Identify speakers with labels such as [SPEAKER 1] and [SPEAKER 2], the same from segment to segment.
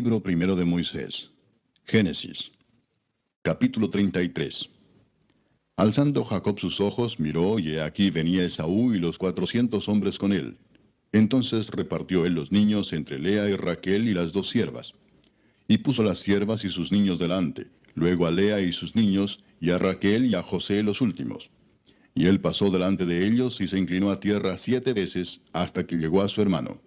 [SPEAKER 1] Libro primero de Moisés. Génesis. Capítulo 33. Alzando Jacob sus ojos, miró, y he aquí venía Esaú y los 400 hombres con él. Entonces repartió él los niños entre Lea y Raquel y las 2 siervas. Y puso las siervas y sus niños delante, luego a Lea y sus niños, y a Raquel y a José los últimos. Y él pasó delante de ellos y se inclinó a tierra 7 veces hasta que llegó a su hermano.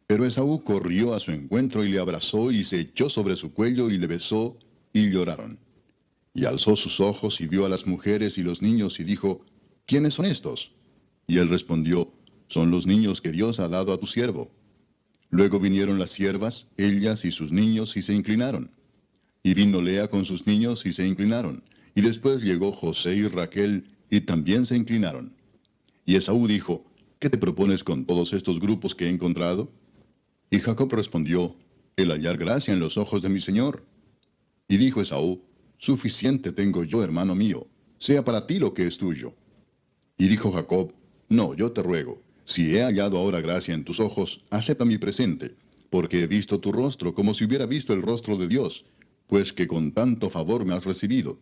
[SPEAKER 1] Pero Esaú corrió a su encuentro y le abrazó y se echó sobre su cuello y le besó, y lloraron. Y alzó sus ojos y vio a las mujeres y los niños y dijo, ¿quiénes son estos? Y él respondió, son los niños que Dios ha dado a tu siervo. Luego vinieron las siervas, ellas y sus niños, y se inclinaron. Y vino Lea con sus niños y se inclinaron. Y después llegó José y Raquel, y también se inclinaron. Y Esaú dijo, ¿qué te propones con todos estos grupos que he encontrado? Y Jacob respondió, el hallar gracia en los ojos de mi señor. Y dijo Esaú, suficiente tengo yo, hermano mío, sea para ti lo que es tuyo. Y dijo Jacob, no, yo te ruego, si he hallado ahora gracia en tus ojos, acepta mi presente, porque he visto tu rostro como si hubiera visto el rostro de Dios, pues que con tanto favor me has recibido.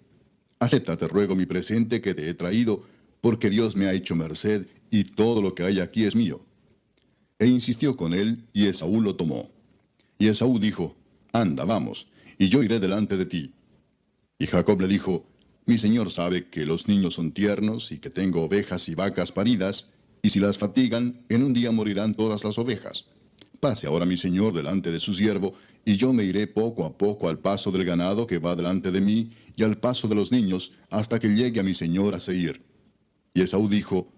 [SPEAKER 1] Acepta, te ruego, mi presente que te he traído, porque Dios me ha hecho merced, y todo lo que hay aquí es mío. E insistió con él, y Esaú lo tomó. Y Esaú dijo, anda, vamos, y yo iré delante de ti. Y Jacob le dijo, mi señor sabe que los niños son tiernos, y que tengo ovejas y vacas paridas, y si las fatigan, en un día morirán todas las ovejas. Pase ahora mi señor delante de su siervo, y yo me iré poco a poco al paso del ganado que va delante de mí, y al paso de los niños, hasta que llegue a mi señor a Seir. Y Esaú dijo,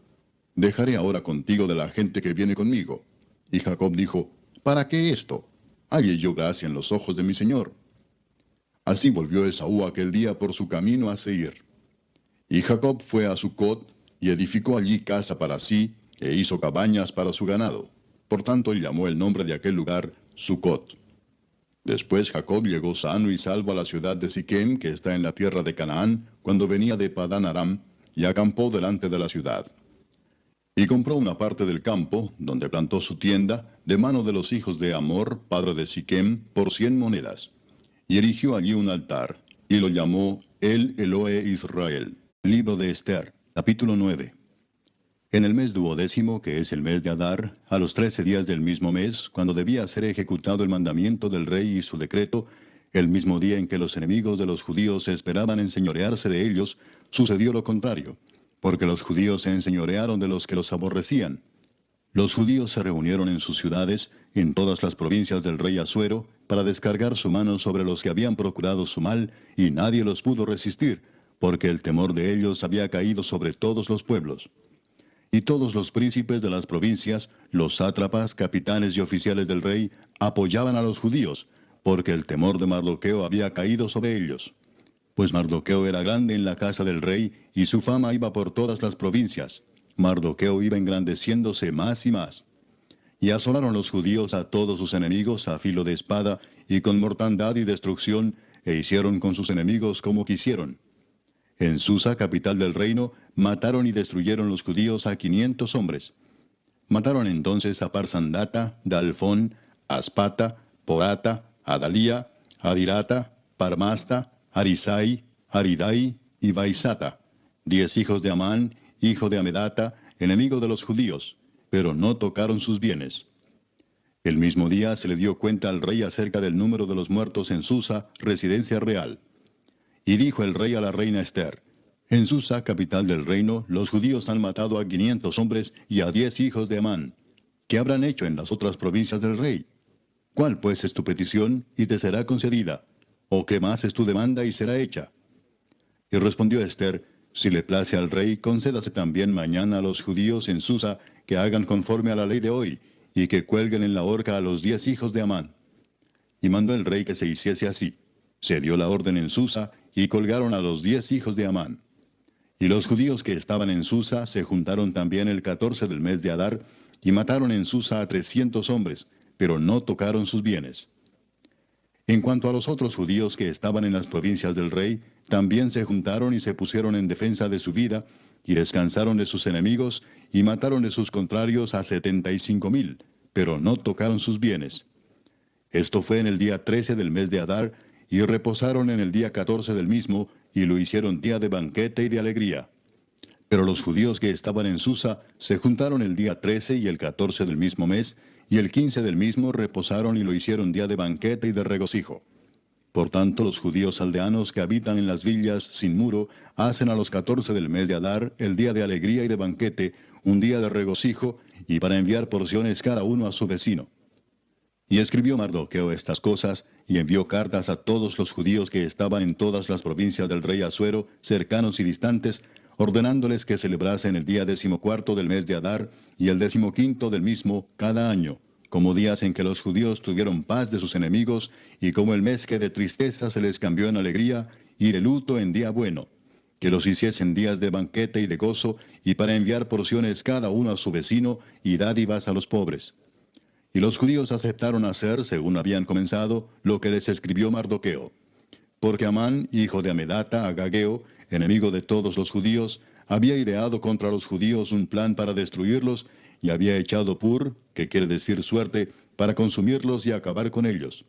[SPEAKER 1] dejaré ahora contigo de la gente que viene conmigo. Y Jacob dijo, ¿para qué esto? Halle yo gracia en los ojos de mi señor. Así volvió Esaú aquel día por su camino a Seir. Y Jacob fue a Sucot, y edificó allí casa para sí, e hizo cabañas para su ganado. Por tanto llamó el nombre de aquel lugar Sucot. Después Jacob llegó sano y salvo a la ciudad de Siquem, que está en la tierra de Canaán, cuando venía de Padán Aram, y acampó delante de la ciudad. Y compró una parte del campo, donde plantó su tienda, de mano de los hijos de Hamor, padre de Siquem, por 100 monedas. Y erigió allí un altar, y lo llamó El Elohe Israel. Libro de Esther, capítulo 9. En el mes 12º, que es el mes de Adar, a los 13 días del mismo mes, cuando debía ser ejecutado el mandamiento del rey y su decreto, el mismo día en que los enemigos de los judíos esperaban enseñorearse de ellos, sucedió lo contrario, porque los judíos se enseñorearon de los que los aborrecían. Los judíos se reunieron en sus ciudades, en todas las provincias del rey Asuero, para descargar su mano sobre los que habían procurado su mal, y nadie los pudo resistir, porque el temor de ellos había caído sobre todos los pueblos. Y todos los príncipes de las provincias, los sátrapas, capitanes y oficiales del rey, apoyaban a los judíos, porque el temor de Mardoqueo había caído sobre ellos. Pues Mardoqueo era grande en la casa del rey, y su fama iba por todas las provincias. Mardoqueo iba engrandeciéndose más y más. Y asolaron los judíos a todos sus enemigos a filo de espada, y con mortandad y destrucción, e hicieron con sus enemigos como quisieron. En Susa, capital del reino, mataron y destruyeron los judíos a 500 hombres. Mataron entonces a Parsandata, Dalfón, Aspata, Porata, Adalía, Adirata, Parmasta, Arisai, Aridai y Baisata, 10 hijos de Amán, hijo de Amedata, enemigo de los judíos, pero no tocaron sus bienes. El mismo día se le dio cuenta al rey acerca del número de los muertos en Susa, residencia real. Y dijo el rey a la reina Esther, en Susa, capital del reino, los judíos han matado a 500 hombres y a 10 hijos de Amán. ¿Qué habrán hecho en las otras provincias del rey? ¿Cuál pues es tu petición y te será concedida? ¿O qué más es tu demanda y será hecha? Y respondió Esther, si le place al rey, concédase también mañana a los judíos en Susa que hagan conforme a la ley de hoy, y que cuelguen en la horca a los 10 hijos de Amán. Y mandó el rey que se hiciese así. Se dio la orden en Susa, y colgaron a los 10 hijos de Amán. Y los judíos que estaban en Susa se juntaron también el 14 del mes de Adar, y mataron en Susa a 300 hombres, pero no tocaron sus bienes. En cuanto a los otros judíos que estaban en las provincias del rey, también se juntaron y se pusieron en defensa de su vida, y descansaron de sus enemigos, y mataron de sus contrarios a 75,000, pero no tocaron sus bienes. Esto fue en el día 13 del mes de Adar, y reposaron en el día 14 del mismo, y lo hicieron día de banquete y de alegría. Pero los judíos que estaban en Susa se juntaron el día 13 y el 14 del mismo mes, y el 15 del mismo reposaron y lo hicieron día de banquete y de regocijo. Por tanto, los judíos aldeanos que habitan en las villas sin muro hacen a los 14 del mes de Adar el día de alegría y de banquete, un día de regocijo, y para enviar porciones cada uno a su vecino. Y escribió Mardoqueo estas cosas, y envió cartas a todos los judíos que estaban en todas las provincias del rey Asuero, cercanos y distantes, ordenándoles que celebrasen el día 14 del mes de Adar, y el 15 del mismo cada año, como días en que los judíos tuvieron paz de sus enemigos, y como el mes que de tristeza se les cambió en alegría, y de luto en día bueno, que los hiciesen días de banquete y de gozo, y para enviar porciones cada uno a su vecino, y dádivas a los pobres. Y los judíos aceptaron hacer, según habían comenzado, lo que les escribió Mardoqueo. Porque Amán, hijo de Amedata, agageo, enemigo de todos los judíos, había ideado contra los judíos un plan para destruirlos, y había echado pur, que quiere decir suerte, para consumirlos y acabar con ellos.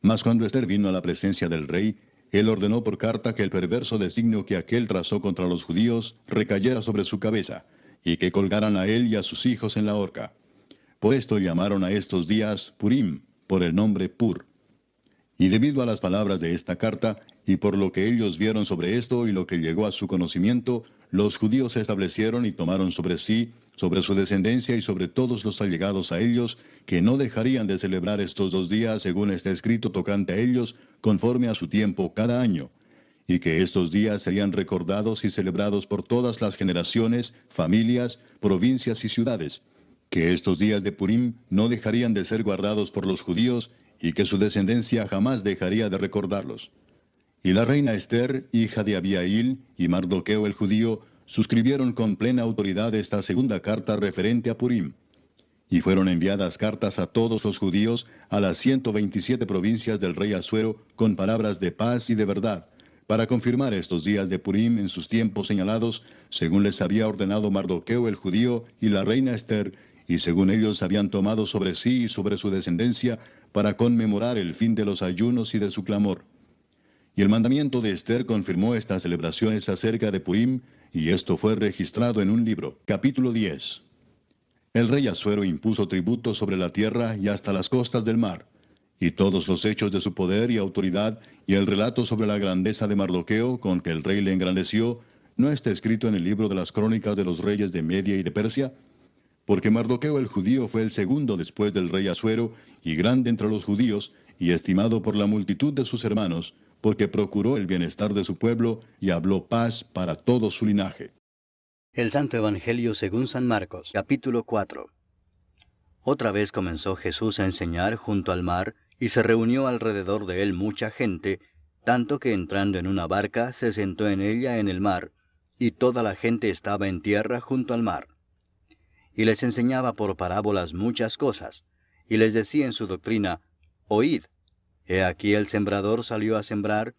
[SPEAKER 1] Mas cuando Ester vino a la presencia del rey, él ordenó por carta que el perverso designio que aquél trazó contra los judíos recayera sobre su cabeza, y que colgaran a él y a sus hijos en la horca. Por esto llamaron a estos días Purim, por el nombre Pur. Y debido a las palabras de esta carta, y por lo que ellos vieron sobre esto y lo que llegó a su conocimiento, los judíos se establecieron y tomaron sobre sí, sobre su descendencia y sobre todos los allegados a ellos, que no dejarían de celebrar estos 2 días según está escrito tocante a ellos, conforme a su tiempo cada año, y que estos días serían recordados y celebrados por todas las generaciones, familias, provincias y ciudades, que estos días de Purim no dejarían de ser guardados por los judíos, y que su descendencia jamás dejaría de recordarlos. Y la reina Ester, hija de Abihail, y Mardoqueo el judío, suscribieron con plena autoridad esta segunda carta referente a Purim. Y fueron enviadas cartas a todos los judíos, a las 127 provincias del rey Asuero, con palabras de paz y de verdad, para confirmar estos días de Purim en sus tiempos señalados, según les había ordenado Mardoqueo el judío y la reina Ester, y según ellos habían tomado sobre sí y sobre su descendencia, para conmemorar el fin de los ayunos y de su clamor. Y el mandamiento de Ester confirmó estas celebraciones acerca de Purim, y esto fue registrado en un libro. Capítulo 10. El rey Asuero impuso tributo sobre la tierra y hasta las costas del mar, y todos los hechos de su poder y autoridad, y el relato sobre la grandeza de Mardoqueo, con que el rey le engrandeció, ¿no está escrito en el libro de las crónicas de los reyes de Media y de Persia? Porque Mardoqueo el judío fue el segundo después del rey Asuero, y grande entre los judíos, y estimado por la multitud de sus hermanos, porque procuró el bienestar de su pueblo, y habló paz para todo su linaje.
[SPEAKER 2] El Santo Evangelio según San Marcos, capítulo 4. Otra vez comenzó Jesús a enseñar junto al mar, y se reunió alrededor de él mucha gente, tanto que entrando en una barca se sentó en ella en el mar, y toda la gente estaba en tierra junto al mar. Y les enseñaba por parábolas muchas cosas, y les decía en su doctrina, Oíd, he aquí el sembrador salió a sembrar,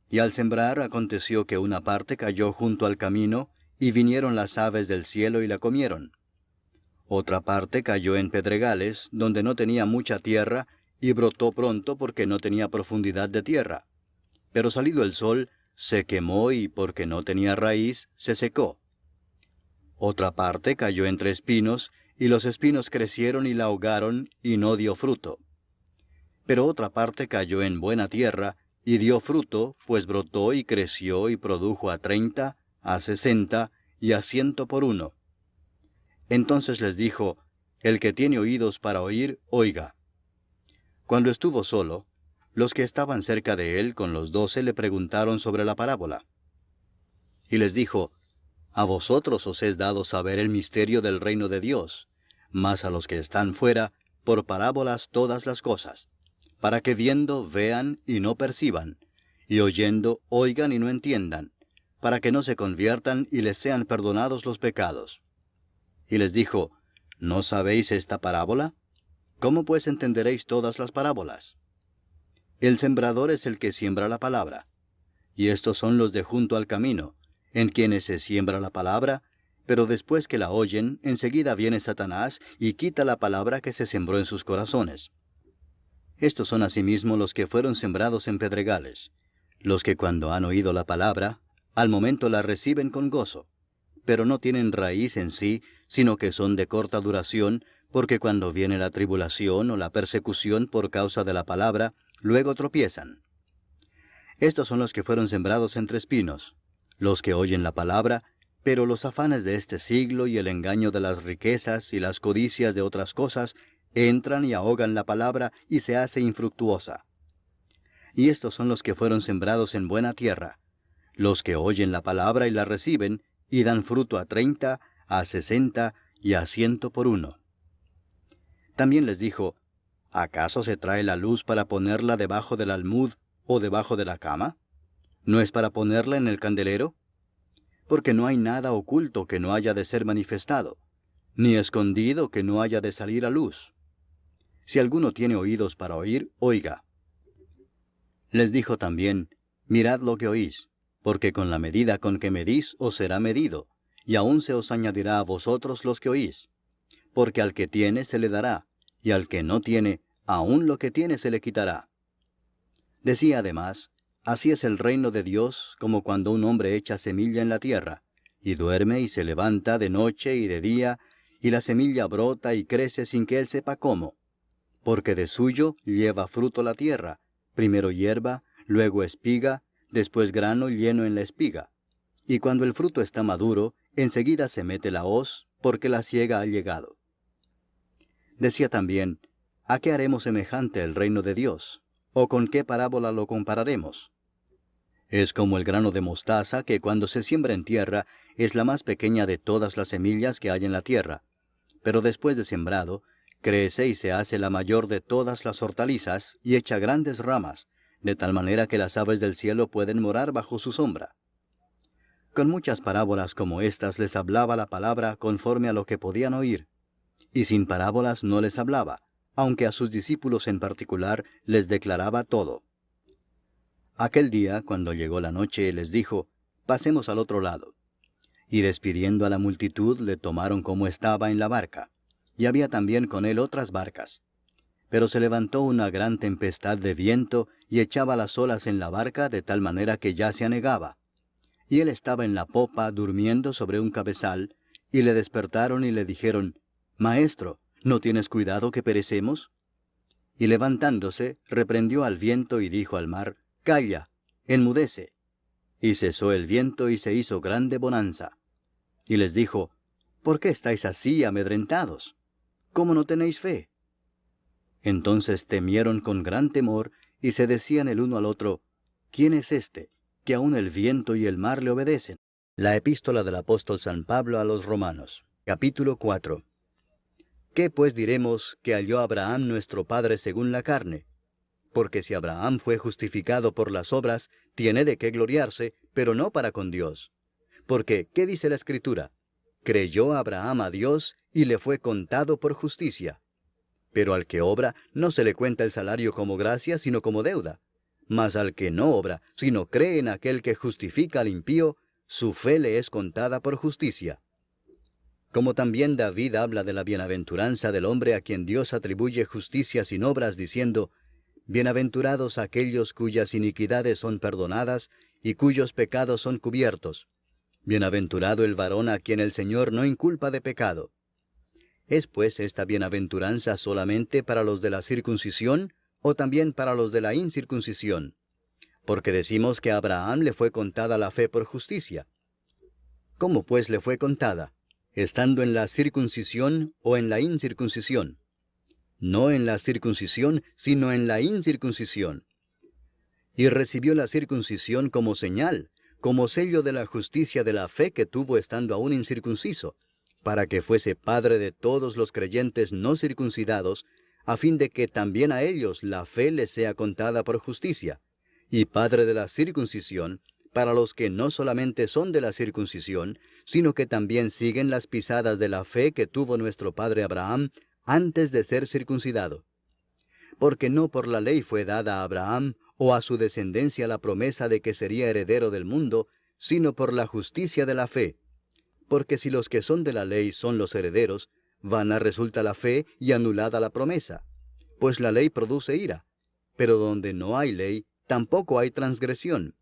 [SPEAKER 2] y al sembrar aconteció que una parte cayó junto al camino, y vinieron las aves del cielo y la comieron. Otra parte cayó en pedregales, donde no tenía mucha tierra, y brotó pronto porque no tenía profundidad de tierra. Pero salido el sol, se quemó y porque no tenía raíz, se secó. Otra parte cayó entre espinos, y los espinos crecieron y la ahogaron, y no dio fruto. Pero otra parte cayó en buena tierra, y dio fruto, pues brotó y creció y produjo a 30, a 60, y a 100 por uno. Entonces les dijo, el que tiene oídos para oír, oiga. Cuando estuvo solo, los que estaban cerca de él con los 12 le preguntaron sobre la parábola. Y les dijo, a vosotros os es dado saber el misterio del reino de Dios, mas a los que están fuera, por parábolas todas las cosas, para que viendo vean y no perciban, y oyendo oigan y no entiendan, para que no se conviertan y les sean perdonados los pecados. Y les dijo, ¿no sabéis esta parábola? ¿Cómo pues entenderéis todas las parábolas? El sembrador es el que siembra la palabra, y estos son los de junto al camino, en quienes se siembra la palabra, pero después que la oyen, enseguida viene Satanás y quita la palabra que se sembró en sus corazones. Estos son asimismo los que fueron sembrados en pedregales, los que cuando han oído la palabra, al momento la reciben con gozo, pero no tienen raíz en sí, sino que son de corta duración, porque cuando viene la tribulación o la persecución por causa de la palabra, luego tropiezan. Estos son los que fueron sembrados entre espinos, los que oyen la palabra, pero los afanes de este siglo y el engaño de las riquezas y las codicias de otras cosas entran y ahogan la palabra y se hace infructuosa. Y estos son los que fueron sembrados en buena tierra, los que oyen la palabra y la reciben, y dan fruto a 30, a 60 y a 100 por uno. También les dijo, ¿acaso se trae la luz para ponerla debajo del almud o debajo de la cama? ¿No es para ponerla en el candelero? Porque no hay nada oculto que no haya de ser manifestado, ni escondido que no haya de salir a luz. Si alguno tiene oídos para oír, oiga. Les dijo también, mirad lo que oís, porque con la medida con que medís os será medido, y aún se os añadirá a vosotros los que oís. Porque al que tiene se le dará, y al que no tiene, aún lo que tiene se le quitará. Decía además, así es el reino de Dios como cuando un hombre echa semilla en la tierra, y duerme y se levanta de noche y de día, y la semilla brota y crece sin que él sepa cómo. Porque de suyo lleva fruto la tierra, primero hierba, luego espiga, después grano lleno en la espiga. Y cuando el fruto está maduro, enseguida se mete la hoz, porque la siega ha llegado. Decía también, ¿a qué haremos semejante el reino de Dios? ¿O con qué parábola lo compararemos? Es como el grano de mostaza que cuando se siembra en tierra es la más pequeña de todas las semillas que hay en la tierra, pero después de sembrado, crece y se hace la mayor de todas las hortalizas y echa grandes ramas, de tal manera que las aves del cielo pueden morar bajo su sombra. Con muchas parábolas como estas les hablaba la palabra conforme a lo que podían oír, y sin parábolas no les hablaba, aunque a sus discípulos en particular les declaraba todo. Aquel día, cuando llegó la noche, les dijo, pasemos al otro lado. Y despidiendo a la multitud, le tomaron como estaba en la barca, y había también con él otras barcas. Pero se levantó una gran tempestad de viento, y echaba las olas en la barca de tal manera que ya se anegaba. Y él estaba en la popa, durmiendo sobre un cabezal, y le despertaron y le dijeron, Maestro, ¿no tienes cuidado que perecemos? Y levantándose, reprendió al viento y dijo al mar, Calla, enmudece. Y cesó el viento y se hizo grande bonanza. Y les dijo, ¿por qué estáis así amedrentados? ¿Cómo no tenéis fe? Entonces temieron con gran temor, y se decían el uno al otro, ¿quién es éste, que aun el viento y el mar le obedecen? La epístola del apóstol San Pablo a los Romanos, capítulo 4. ¿Qué pues diremos que halló Abraham nuestro padre según la carne? Porque si Abraham fue justificado por las obras, tiene de qué gloriarse, pero no para con Dios. Porque, ¿qué dice la Escritura? Creyó Abraham a Dios, y le fue contado por justicia. Pero al que obra, no se le cuenta el salario como gracia, sino como deuda. Mas al que no obra, sino cree en aquel que justifica al impío, su fe le es contada por justicia. Como también David habla de la bienaventuranza del hombre a quien Dios atribuye justicia sin obras, diciendo, Bienaventurados aquellos cuyas iniquidades son perdonadas y cuyos pecados son cubiertos. Bienaventurado el varón a quien el Señor no inculpa de pecado. ¿Es pues esta bienaventuranza solamente para los de la circuncisión o también para los de la incircuncisión? Porque decimos que a Abraham le fue contada la fe por justicia. ¿Cómo pues le fue contada? ¿Estando en la circuncisión o en la incircuncisión? No en la circuncisión, sino en la incircuncisión. Y recibió la circuncisión como señal, como sello de la justicia de la fe que tuvo estando aún incircunciso, para que fuese padre de todos los creyentes no circuncidados, a fin de que también a ellos la fe les sea contada por justicia, y padre de la circuncisión, para los que no solamente son de la circuncisión, sino que también siguen las pisadas de la fe que tuvo nuestro padre Abraham antes de ser circuncidado. Porque no por la ley fue dada a Abraham o a su descendencia la promesa de que sería heredero del mundo, sino por la justicia de la fe. Porque si los que son de la ley son los herederos, vana resulta la fe y anulada la promesa. Pues la ley produce ira, pero donde no hay ley, tampoco hay transgresión.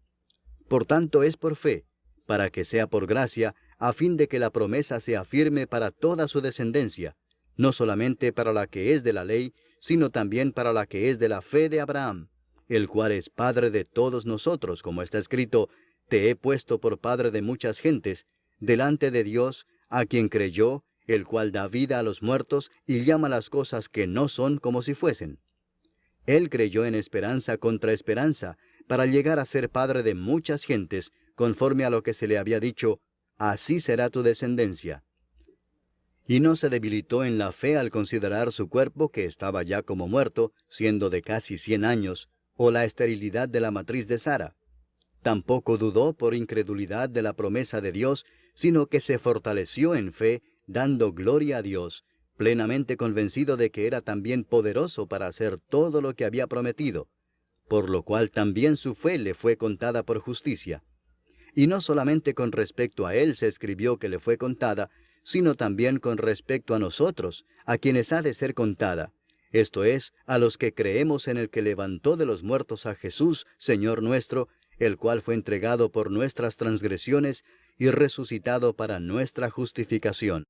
[SPEAKER 2] Por tanto es por fe, para que sea por gracia, a fin de que la promesa sea firme para toda su descendencia, no solamente para la que es de la ley, sino también para la que es de la fe de Abraham, el cual es Padre de todos nosotros, como está escrito, te he puesto por Padre de muchas gentes, delante de Dios, a quien creyó, el cual da vida a los muertos y llama las cosas que no son como si fuesen. Él creyó en esperanza contra esperanza, para llegar a ser padre de muchas gentes, conforme a lo que se le había dicho, así será tu descendencia. Y no se debilitó en la fe al considerar su cuerpo que estaba ya como muerto, siendo de casi 100 años, o la esterilidad de la matriz de Sara. Tampoco dudó por incredulidad de la promesa de Dios, sino que se fortaleció en fe, dando gloria a Dios, plenamente convencido de que era también poderoso para hacer todo lo que había prometido, por lo cual también su fe le fue contada por justicia. Y no solamente con respecto a él se escribió que le fue contada, sino también con respecto a nosotros, a quienes ha de ser contada, esto es, a los que creemos en el que levantó de los muertos a Jesús, Señor nuestro, el cual fue entregado por nuestras transgresiones y resucitado para nuestra justificación.